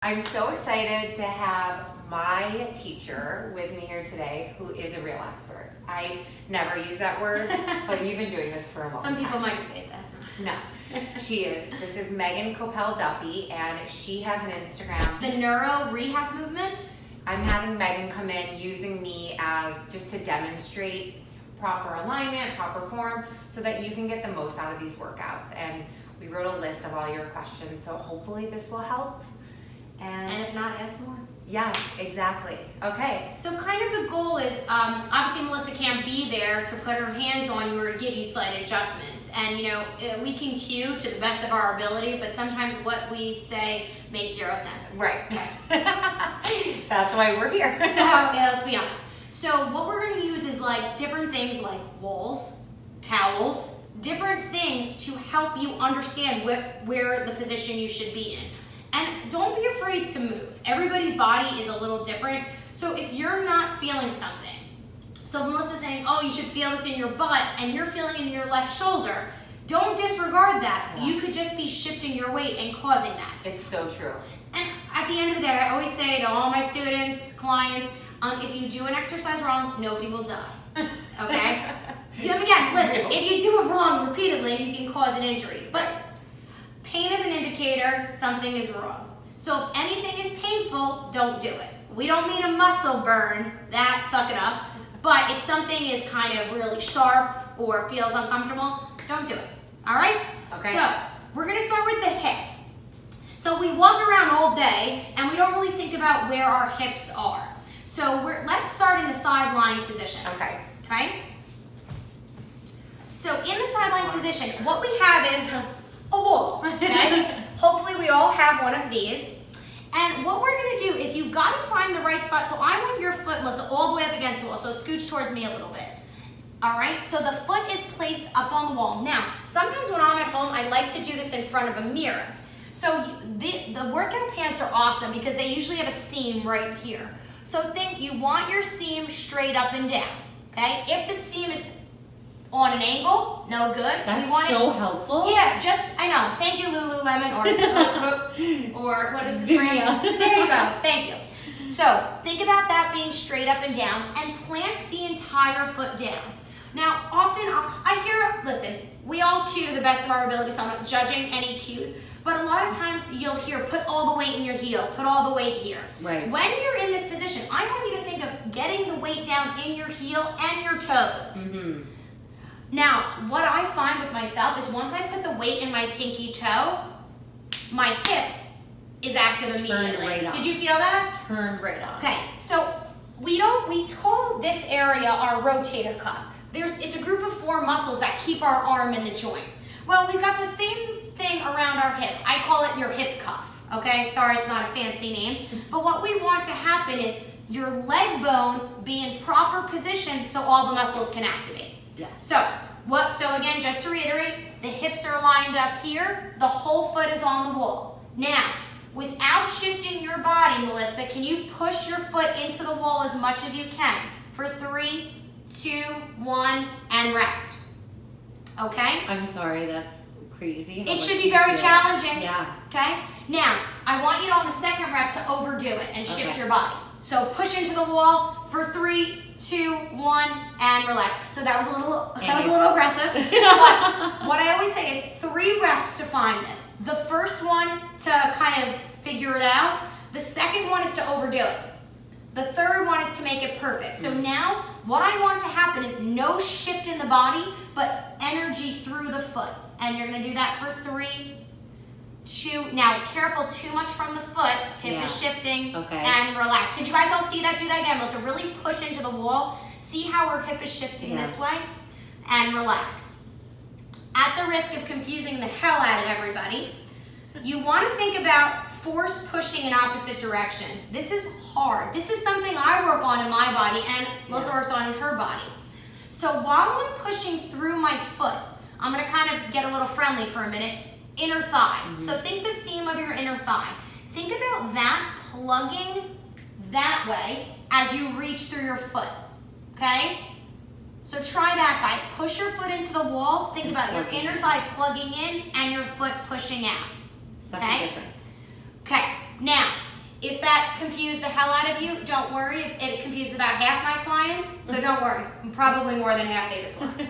I'm so excited to have my teacher with me here today, who is a real expert. I never use that word, but you've been doing this for a long time. Some people might debate that. No, she is. This is Meghann Koppele Duffy, and she has an Instagram. The neuro rehab movement. I'm having Meghann come in using me as just to demonstrate proper alignment, proper form, so that you can get the most out of these workouts. And we wrote a list of all your questions, so hopefully this will help. And if not, ask more. Yes, exactly. Okay. So kind of the goal is, obviously Melissa can't be there to put her hands on you or to give you slight adjustments. And you know, we can cue to the best of our ability, but sometimes what we say makes zero sense. Right. Okay. That's why we're here. So yeah, let's be honest. So what we're going to use is like different things like walls, towels, different things to help you understand where the position you should be in. And don't be afraid to move. Everybody's body is a little different. So if you're not feeling something, so Melissa's saying, oh, you should feel this in your butt, and you're feeling it in your left shoulder, don't disregard that. Yeah. You could just be shifting your weight and causing that. It's so true. And at the end of the day, I always say to all my students, clients, if you do an exercise wrong, nobody will die, okay? Again, listen, if you do it wrong repeatedly, you can cause an injury. But pain is an indicator something is wrong. So if anything is painful, don't do it. We don't mean a muscle burn, that suck it up. But if something is kind of really sharp or feels uncomfortable, don't do it. All right? Okay. So we're gonna start with the hip. So we walk around all day and we don't really think about where our hips are. So let's start in the sideline position. Okay. Okay? So in the sideline position, what we have is a wall, okay? Hopefully we all have one of these. And what we're gonna do is you've gotta find the right spot. So I want your foot, Melissa, all the way up against the wall. So scooch towards me a little bit. All right, so the foot is placed up on the wall. Now, sometimes when I'm at home, I like to do this in front of a mirror. So the workout pants are awesome because they usually have a seam right here. So think you want your seam straight up and down, okay? If the seam is on an angle, no good. That's so helpful. Yeah, I know. Thank you, Lululemon, or what is this brand? Zivia. There you go. Thank you. So think about that being straight up and down, and plant the entire foot down. Now, often I hear, listen, we all cue to the best of our ability, so I'm not judging any cues, but a lot of times you'll hear, put all the weight in your heel, put all the weight here. Right. When you're in this position, I want you to think of getting the weight down in your heel and your toes. Mm-hmm. Now, what I find with myself is once I put the weight in my pinky toe, my hip is active immediately. Turn right on. Did you feel that? Turn right on. Okay, so we call this area our rotator cuff. It's a group of 4 muscles that keep our arm in the joint. Well, we've got the same thing around our hip. I call it your hip cuff, okay? Sorry, it's not a fancy name. But what we want to happen is your leg bone be in proper position so all the muscles can activate. Yes. So again, just to reiterate, the hips are lined up here, the whole foot is on the wall. Now, without shifting your body, Melissa, can you push your foot into the wall as much as you can? For 3, 2, 1, and rest. Okay? I'm sorry, that's crazy. It should be very challenging. Yeah. Okay? Now, I want you on the second rep to overdo it and shift Okay. your body. So push into the wall for 3, 2, 1, and relax. So that was a little aggressive. But what I always say is 3 reps to find this. The first one to kind of figure it out. The second one is to overdo it. The third one is to make it perfect. So now what I want to happen is no shift in the body, but energy through the foot. And you're gonna do that for 3, 2, now careful, too much from the foot, hip is shifting, and relax. Did you guys all see that? Do that again, Melissa. Really push into the wall. See how her hip is shifting this way? And relax. At the risk of confusing the hell out of everybody, you want to think about force pushing in opposite directions. This is hard. This is something I work on in my body and Melissa works on in her body. So while I'm pushing through my foot, I'm going to kind of get a little friendly for a minute. Inner thigh. Mm-hmm. So think the seam of your inner thigh. Think about that plugging that way as you reach through your foot. Okay? So try that, guys. Push your foot into the wall. Think about your inner thigh plugging in and your foot pushing out. Such a difference. Okay, now If that confused the hell out of you, don't worry. It confuses about half my clients, so don't worry. Probably more than half they just lie.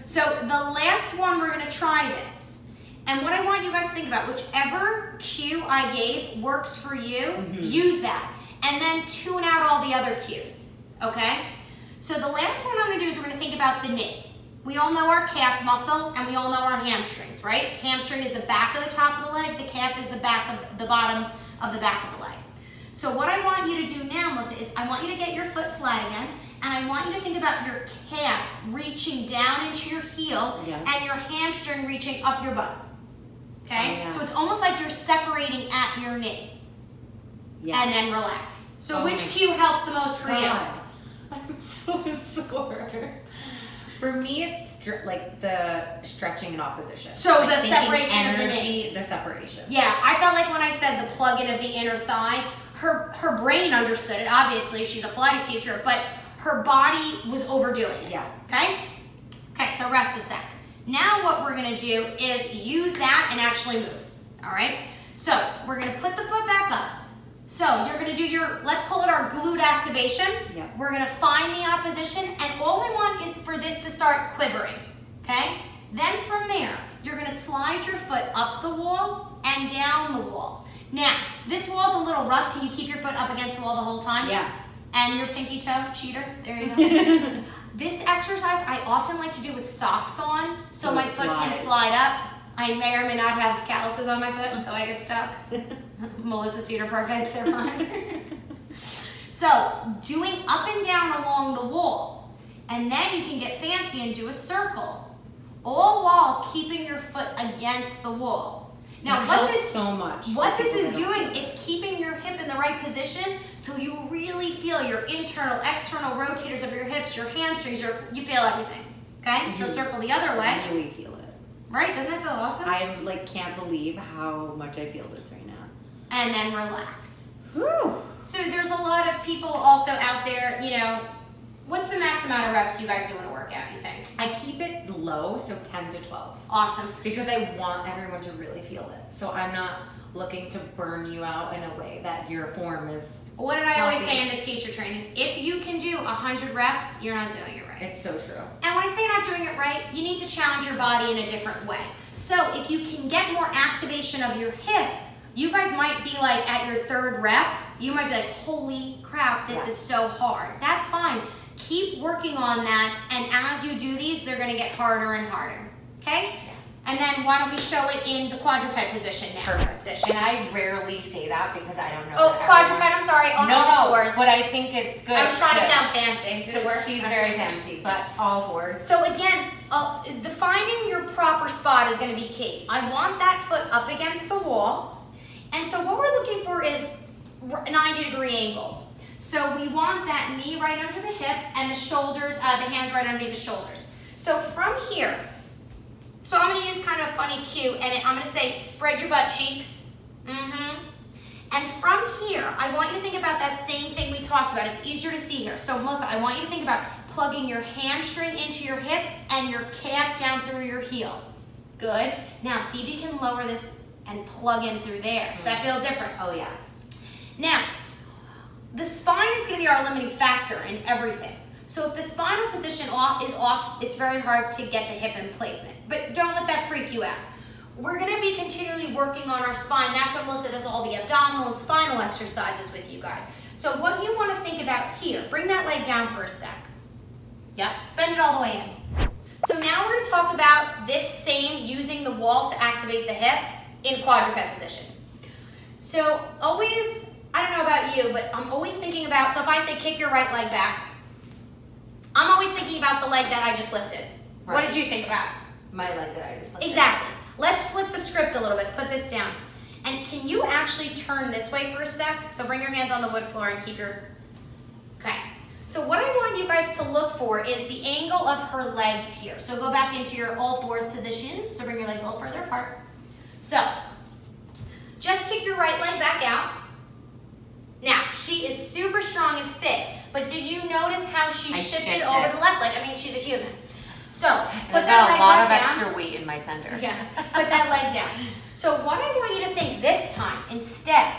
So the last one, we're gonna try this. And what I want you guys to think about, whichever cue I gave works for you, use that. And then tune out all the other cues, okay? So the last one I'm gonna do is we're gonna think about the knee. We all know our calf muscle, and we all know our hamstrings, right? Hamstring is the back of the top of the leg, the calf is the back of the bottom of the back of the leg. So what I want you to do now, Melissa, is I want you to get your foot flat again, and I want you to think about your calf reaching down into your heel and your hamstring reaching up your butt. Okay? So it's almost like you're separating at your knee. And then relax. So which cue helped the most for you? I'm so sore. For me, it's like the stretching in opposition. So like the separation of the knee. The separation. Yeah, I felt like when I said the plug-in of the inner thigh, her brain understood it. Obviously, she's a Pilates teacher, but her body was overdoing it. Yeah. Okay? Okay, so rest a sec. Now what we're gonna do is use that and actually move. All right? So we're gonna put the foot back up. So you're gonna do your, let's call it our glute activation. Yep. We're gonna find the opposition, and all I want is for this to start quivering, okay? Then from there, you're gonna slide your foot up the wall and down the wall. Now, this wall's a little rough. Can you keep your foot up against the wall the whole time? Yeah. And your pinky toe, cheater, there you go. This exercise I often like to do with socks on, so my foot can slide up. I may or may not have calluses on my foot, so I get stuck. Melissa's feet are perfect, they're fine. So, doing up and down along the wall, and then you can get fancy and do a circle, all while keeping your foot against the wall. Now, what this is doing, it's keeping your hip in the right position, so you really feel your internal, external rotators of your hips, your hamstrings, you feel everything. Okay? So circle the other way. I really feel it. Right? Doesn't that feel awesome? I can't believe how much I feel this right now. And then relax. Whew. So there's a lot of people also out there, you know, what's the max amount of reps you guys do in a workout, you think? I keep it low, so 10 to 12. Awesome. Because I want everyone to really feel it. So I'm not looking to burn you out in a way that your form is. What did I always say in the teacher training? If you can do 100 reps, you're not doing it right. It's so true. And when I say not doing it right, you need to challenge your body in a different way. So if you can get more activation of your hip, you guys might be like at your third rep, you might be like, holy crap, this is so hard. That's fine. Keep working on that, and as you do these, they're gonna get harder and harder, okay? And then why don't we show it in the quadruped position now? Perfect. And I rarely say that because I don't know. Oh, quadruped, I'm sorry, on all fours. But I think it's good. I was trying to sound fancy. Did it work? She's very fancy, but all fours. So again, the finding your proper spot is gonna be key. I want that foot up against the wall, and so what we're looking for is 90-degree angles. So we want that knee right under the hip and the shoulders, the hands right underneath the shoulders. So from here, so I'm gonna use kind of a funny cue, and I'm gonna say, spread your butt cheeks. And from here, I want you to think about that same thing we talked about. It's easier to see here. So Melissa, I want you to think about plugging your hamstring into your hip and your calf down through your heel. Good. Now, see if you can lower this and plug in through there. Does that feel different? Oh, yes. Now, the spine is gonna be our limiting factor in everything. So if the spinal position is off, it's very hard to get the hip in placement. But don't let that freak you out. We're gonna be continually working on our spine. That's when Melissa does all the abdominal and spinal exercises with you guys. So what you wanna think about here, bring that leg down for a sec. Yep, bend it all the way in. So now we're gonna talk about this same using the wall to activate the hip in quadruped position. So always, I don't know about you, but I'm always thinking about, so if I say kick your right leg back, I'm always thinking about the leg that I just lifted. Right. What did you think about? My leg that I just lifted. Exactly. Let's flip the script a little bit. Put this down. And can you actually turn this way for a sec? So bring your hands on the wood floor and keep your, okay. So what I want you guys to look for is the angle of her legs here. So go back into your all fours position. So bring your legs a little further apart. So just kick your right leg back out. Now, she is super strong and fit, but did you notice how she shifted over the left leg? I mean, she's a human. So, put that leg down. I've got a lot of extra weight in my center. Yes, put that leg down. So what I want you to think this time, instead,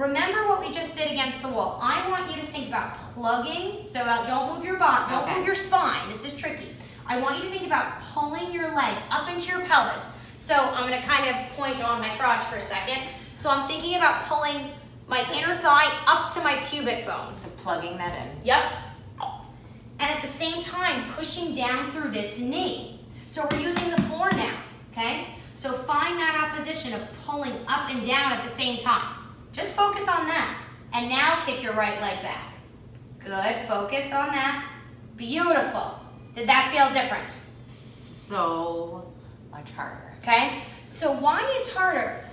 remember what we just did against the wall. I want you to think about plugging, so don't move your body, don't move your spine. This is tricky. I want you to think about pulling your leg up into your pelvis. So I'm gonna kind of point on my crotch for a second. So I'm thinking about pulling my inner thigh up to my pubic bone. So plugging that in. Yep. And at the same time, pushing down through this knee. So we're using the floor now, okay? So find that opposition of pulling up and down at the same time. Just focus on that. And now kick your right leg back. Good, focus on that. Beautiful. Did that feel different? So much harder. Okay? So why it's harder?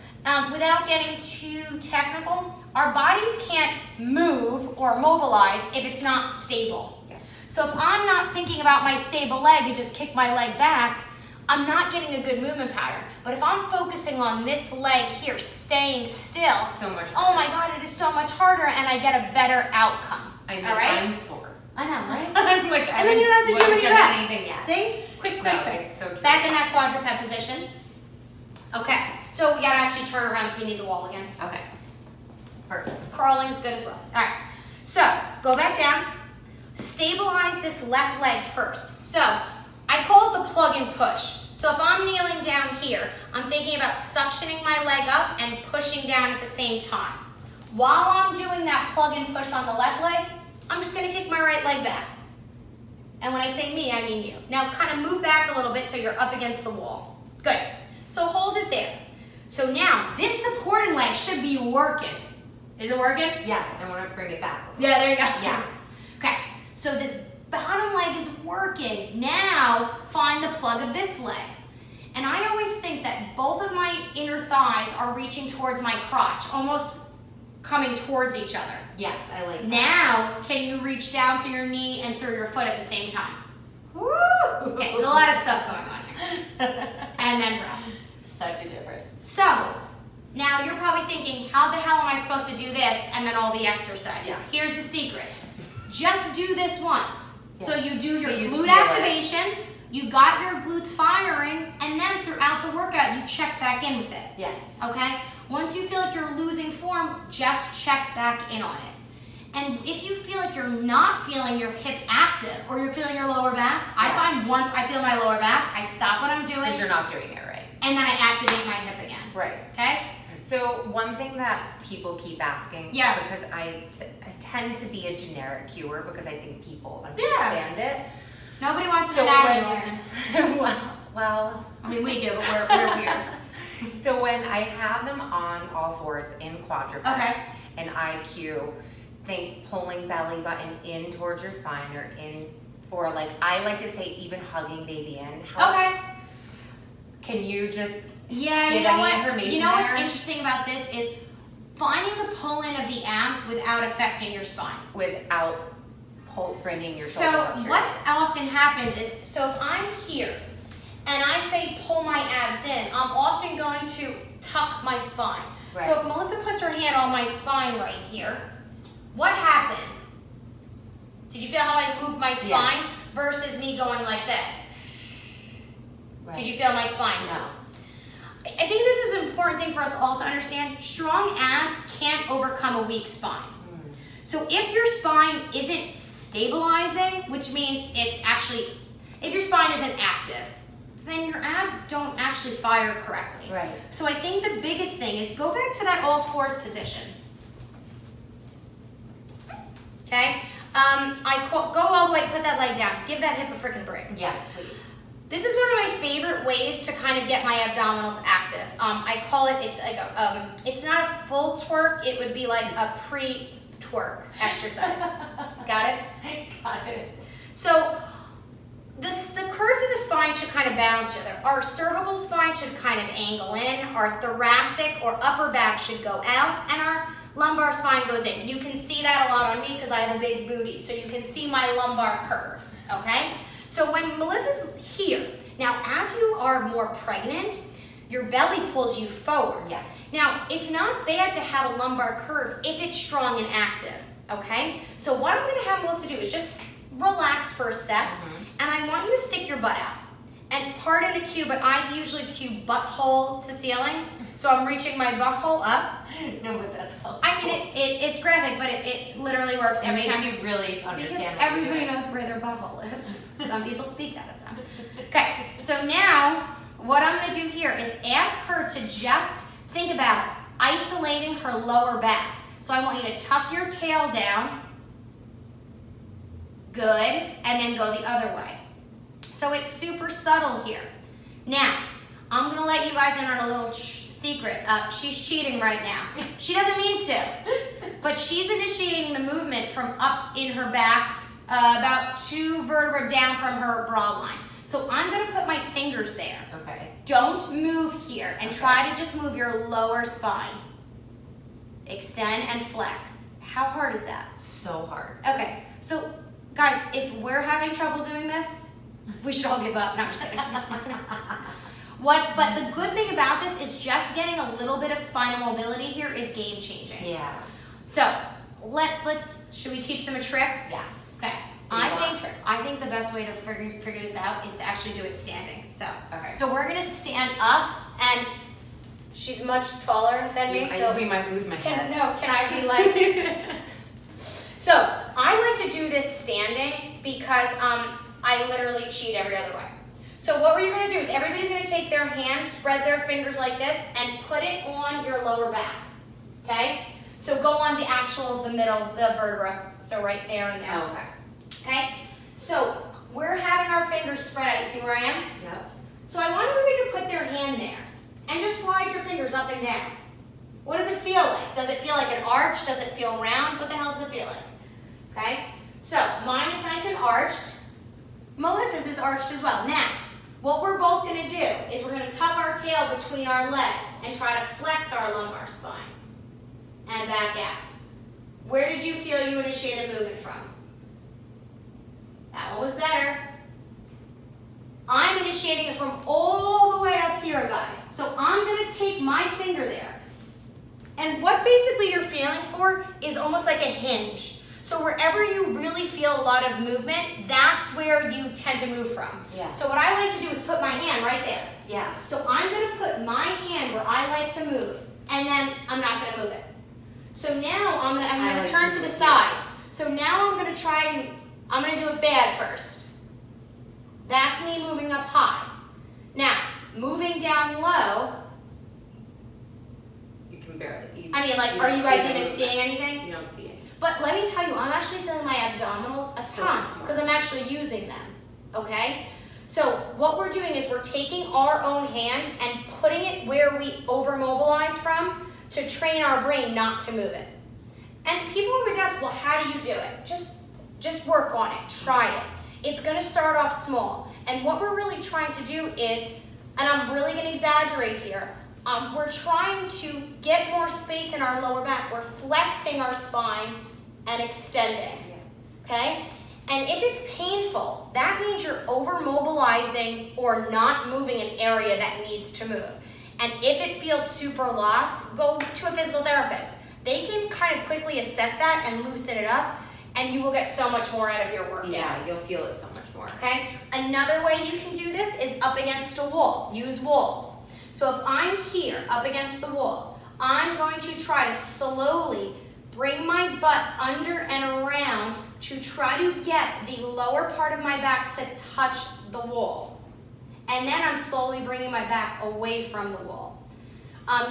Without getting too technical, our bodies can't move or mobilize if it's not stable. Yeah. So if I'm not thinking about my stable leg and just kick my leg back, I'm not getting a good movement pattern. But if I'm focusing on this leg here, staying still, So much harder. oh my God, it is so much harder and I get a better outcome. I mean, all right? I'm sore. I know, right? I'm like, And then you don't have to do any reps. anything yet. See? Quick. No, it's so true. Back in that quadruped position. Okay, so we gotta actually turn around because we need the wall again. Okay. Perfect. Crawling's good as well. All right, so go back down. Stabilize this left leg first. So I call it the plug and push. So if I'm kneeling down here, I'm thinking about suctioning my leg up and pushing down at the same time. While I'm doing that plug and push on the left leg, I'm just gonna kick my right leg back. And when I say me, I mean you. Now kind of move back a little bit so you're up against the wall. Good. So hold it there. So now this supporting leg should be working. Is it working? Yes, I want to bring it back. Yeah, there you go. Yeah. Okay, so this bottom leg is working. Now find the plug of this leg. And I always think that both of my inner thighs are reaching towards my crotch, almost coming towards each other. Yes, I like that. Now, can you reach down through your knee and through your foot at the same time? Woo! Okay, there's a lot of stuff going on here. And then rest. Such a difference. So, now you're probably thinking, how the hell am I supposed to do this and then all the exercises? Yeah. Here's the secret. Just do this once. Yeah. So you do your So you glute feel it. activation, you got your glutes firing, and then throughout the workout, you check back in with it. Yes. Okay? Once you feel like you're losing form, just check back in on it. And if you feel like you're not feeling your hip active or you're feeling your lower back, I Yes. find once I feel my lower back, I stop what I'm doing Because you're not doing it right. and then I activate my hip again. Right. Okay? So one thing that people keep asking, Yeah. because I tend to be a generic cuer because I think people understand it. Nobody wants an So anatomy when- lesson. well, I mean, we do, but we're weird. so when I have them on all fours in quadruped Okay. and I cue, think pulling belly button in towards your spine or in, or like I like to say even hugging baby in helps. Okay. Can you just Yeah, give you know any what? information You know what's there? interesting about this is finding the pull-in of the abs without affecting your spine. without bringing your So shoulders up to your what often happens is, so if I'm here and I say pull my abs in, I'm often going to tuck my spine. Right. So if Melissa puts her hand on my spine right here, what happens? Did you feel how I moved my spine versus me going like this? Right. Did you feel my spine move? No. I think this is an important thing for us all to understand. Strong abs can't overcome a weak spine. So if your spine isn't stabilizing, which means it's actually, if your spine isn't active, then your abs don't actually fire correctly. Right. So I think the biggest thing is go back to that all fours position. Okay? Go all the way, put that leg down. Give that hip a freaking break. Yes, please. This is one of my favorite ways to kind of get my abdominals active. I call it, it's like a, it's not a full twerk, it would be like a pre-twerk exercise. Got it? Got it. So the curves of the spine should kind of balance each other. Our cervical spine should kind of angle in, our thoracic or upper back should go out, and our lumbar spine goes in. You can see that a lot on me because I have a big booty, so you can see my lumbar curve, okay? So when Melissa's here, now as you are more pregnant, your belly pulls you forward. Yes. Now, it's not bad to have a lumbar curve if it's strong and active, okay? So what I'm gonna have Melissa do is just relax for a sec, and I want you to stick your butt out. And pardon the cue, but I usually cue butthole to ceiling, so I'm reaching my butthole up, No, but that's helpful. I mean, it's graphic, but it literally works every time. It makes you really understand. Because everybody knows where their butthole is. Some people speak out of them. Okay, so now what I'm going to do here is ask her to just think about isolating her lower back. So I want you to tuck your tail down. Good, and then go the other way. So it's super subtle here. Now, I'm going to let you guys in on a little secret. She's cheating right now. She doesn't mean to, but she's initiating the movement from up in her back, about 2 vertebrae down from her broad line. So I'm going to put my fingers there. Okay. Don't move here, and try to just move your lower spine. Extend and flex. How hard is that? So hard. Okay, so guys, if we're having trouble doing this, we should all give up. No, I'm just kidding. But the good thing about this is just getting a little bit of spinal mobility here is game changing. Yeah. So should we teach them a trick? Yes. Okay. I think the best way to figure this out is to actually do it standing. So So we're gonna stand up, and she's much taller than me. So we might lose my head. Can I be like? So I like to do this standing because I literally cheat every other way. So what you're going to do is everybody's going to take their hand, spread their fingers like this, and put it on your lower back. Okay? So go on the middle, the vertebra. So right there and there. Oh, okay. Okay? So we're having our fingers spread out. You see where I am? Yep. So I want everybody to put their hand there and just slide your fingers up and down. What does it feel like? Does it feel like an arch? Does it feel round? What the hell does it feel like? Okay? So mine is nice and arched. Melissa's is arched as well. Now, what we're both going to do is we're going to tuck our tail between our legs and try to flex our lumbar spine and back out. Where did you feel you initiated movement from? That one was better. I'm initiating it from all the way up here, guys. So I'm going to take my finger there. And what basically you're feeling for is almost like a hinge. So wherever you really feel a lot of movement, that's where you tend to move from. Yeah. So what I like to do is put my hand right there. Yeah. So I'm going to put my hand where I like to move, and then I'm not going to move it. So now I'm going to turn to the side. So now I'm going to do it bad first. That's me moving up high. Now, moving down low. You can barely. Are you guys even seeing anything? You don't see it. But let me tell you, I'm actually feeling my abdominals a ton because I'm actually using them, okay? So what we're doing is we're taking our own hand and putting it where we overmobilize from to train our brain not to move it. And people always ask, well, how do you do it? Just work on it, try it. It's gonna start off small. And what we're really trying to do is, and I'm really gonna exaggerate here, we're trying to get more space in our lower back. We're flexing our spine and extending, okay? And if it's painful, that means you're over-mobilizing or not moving an area that needs to move. And if it feels super locked, go to a physical therapist. They can kind of quickly assess that and loosen it up, and you will get so much more out of your workout. Yeah, you'll feel it so much more. Okay? Another way you can do this is up against a wall. Use walls. So if I'm here, up against the wall, I'm going to try to slowly bring my butt under and around to try to get the lower part of my back to touch the wall. And then I'm slowly bringing my back away from the wall.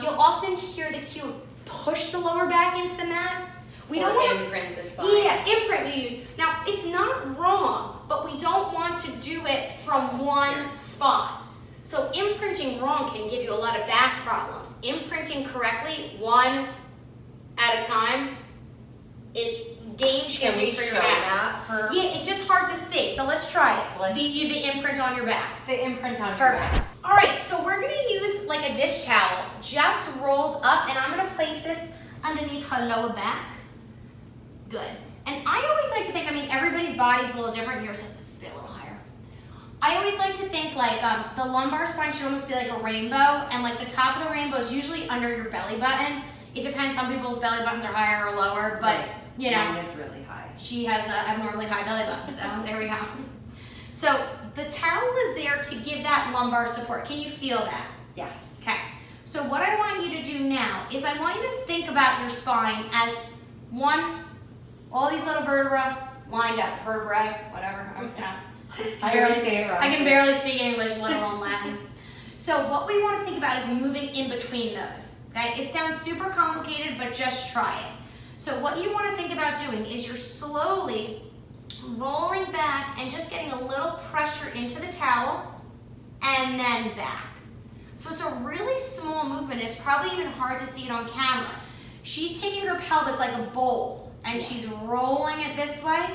You'll often hear the cue, push the lower back into the mat. We don't want to imprint the spine. Yeah, imprint we use. Now, it's not wrong, but we don't want to do it from one spot. So imprinting wrong can give you a lot of back problems. Imprinting correctly, one at a time, is game-changing for your abs. Yeah, it's just hard to see. So let's try it. The imprint on your back. The imprint on your back. Perfect. All right, so we're going to use like a dish towel just rolled up, and I'm going to place this underneath her lower back. Good. And I always like to think, everybody's body's a little different. Yours has to be a little higher. I always like to think like the lumbar spine should almost be like a rainbow, and like the top of the rainbow is usually under your belly button. It depends. Some people's belly buttons are higher or lower, but you know. Mine is really high. She has abnormally high belly button, so there we go. So the towel is there to give that lumbar support. Can you feel that? Yes. Okay. So what I want you to do now is I want you to think about your spine as one, all these little vertebrae lined up, vertebrae, whatever, I was pronounced. I can barely speak English, let alone Latin. So what we want to think about is moving in between those. Okay? It sounds super complicated, but just try it. So what you want to think about doing is you're slowly rolling back and just getting a little pressure into the towel and then back. So it's a really small movement. It's probably even hard to see it on camera. She's taking her pelvis like a bowl and she's rolling it this way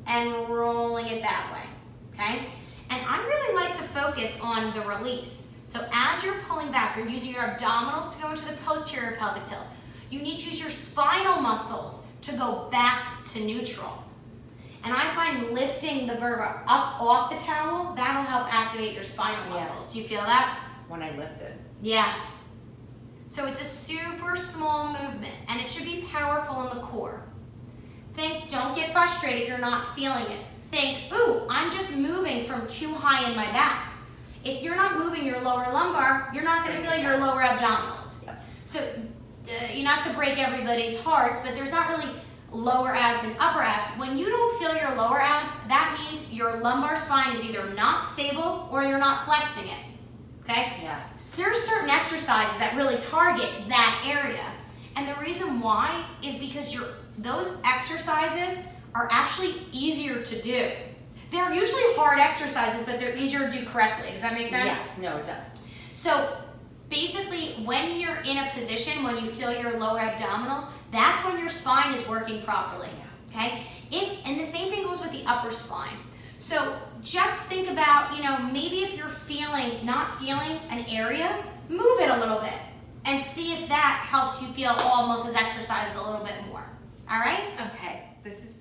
and rolling it that way. Okay? And I really like to focus on the release. So as you're pulling back, you're using your abdominals to go into the posterior pelvic tilt. You need to use your spinal muscles to go back to neutral. And I find lifting the vertebra up off the towel, that'll help activate your spinal muscles. Do you feel that? When I lifted. Yeah. So it's a super small movement, and it should be powerful in the core. Don't get frustrated if you're not feeling it. Think, ooh, I'm just moving from too high in my back. If you're not moving your lower lumbar, you're not going to feel your lower abdominals. Yep. So, not to break everybody's hearts, but there's not really lower abs and upper abs. When you don't feel your lower abs, that means your lumbar spine is either not stable or you're not flexing it. Okay? Yeah. So there's certain exercises that really target that area. And the reason why is because those exercises are actually easier to do. They're usually hard exercises, but they're easier to do correctly. Does that make sense? Yes, no, it does. So basically, when you're in a position, when you feel your lower abdominals, that's when your spine is working properly. Okay? And the same thing goes with the upper spine. So just think about, maybe if you're not feeling an area, move it a little bit and see if that helps you feel almost as exercised a little bit more. All right? Okay, this is